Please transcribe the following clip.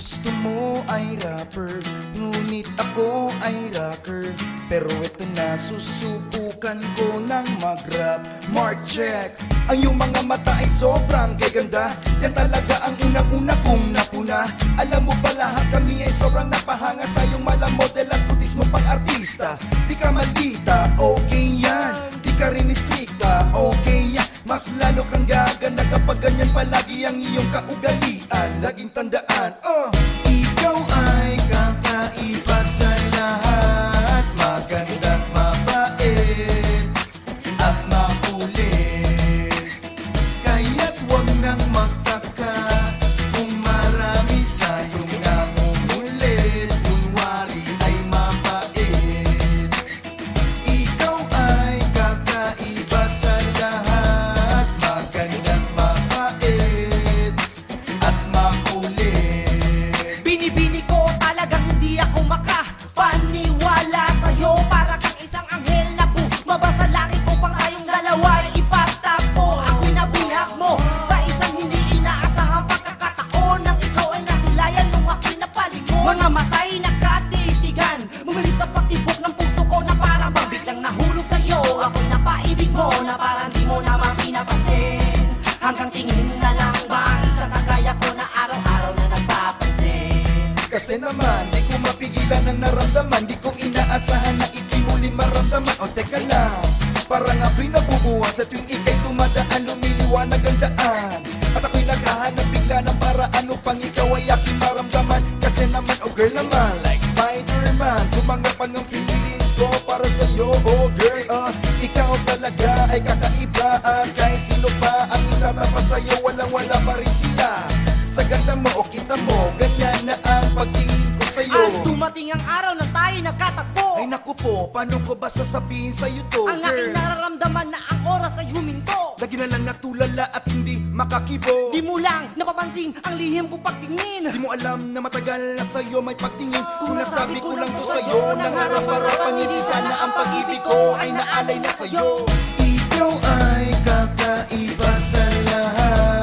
Gusto mo ay rapper, ngunit ako ay rocker. Pero eto na, susubukan ko ng mag-rap. Mark check, ang iyong mga mata ay sobrang gaganda. Yan talaga ang unang-una kong napuna. Alam mo ba lahat kami ay sobrang napahanga sa iyong malamodel at putis mo pang artista. Di ka maldita, okay yan. Di ka rin stricta, okay yan. Mas lalo kang gaganda kapag ganyan palagi ang iyong kaugalian. Laging tandaan, ikaw ay kakaiba sa lahat. Maganda at mabait at makulit. Kaya't huwag nang magtaka kung marami sa'yong nangungulit. Kunwari ay mabait. Ikaw ay kakaiba sa lahat. Maganda at mabait at makulit. Binibini ko talagang hindi ako makapaniwala sa'yo. Para kang isang anghel na bumaba sa langit upang tayong dalawa ay ipagtakbo. Ako'y nabihag mo sa isang hindi inaasahang pagkakataon. Nang ikaw ay nasilayan nung ako'y napalingon. Mga matay nakatitigan, bumilis sa pagtibok ng puso ko na parang biglang nahulog sa'yo. Ako'y napaibig mo na parang di mo naman pinapansin. Hanggang tingin na lang ba ang isang kagaya ko na araw-araw na nagpapansin. Kasi naman, di ko mapigilan ang naramdaman. Di ko inaasahan na itinuli maramdaman. O teka lang, parang ako'y nabubuhan sa tuwing ika'y tumadaan, lumiliwanag ang daan. At ako'y naghahanap bigla ng paraan upang ikaw ay aking maramdaman. Kasi naman, oh girl naman, like Spider-Man, kumangapan ng feelings ko para sa'yo, oh girl. Ikaw talaga ay kakaiba, kahit sino pa ang itatapat sa'yo, walang-wala pa rin sila. Sa ganda mo o kita mo, ganyan na ang pagtingin ko sa'yo. At dumating ang araw na tayo nagkatagpo. Ay naku po, paano ko ba sasabihin sa'yo to, Ang aking girl? nararamdaman na ang oras ay huminto. Lagi na lang natulala at hindi makakibo. Di mo lang napapansin ang lihim kong pagtingin. Di mo alam na matagal na sa'yo may pagtingin. Kung nasabi ko lang to sa'yo, nangarap-harapang hindi sana ang pag-ibig ko ay naalay na sa'yo. Ikaw ay kakaiba sa lahat.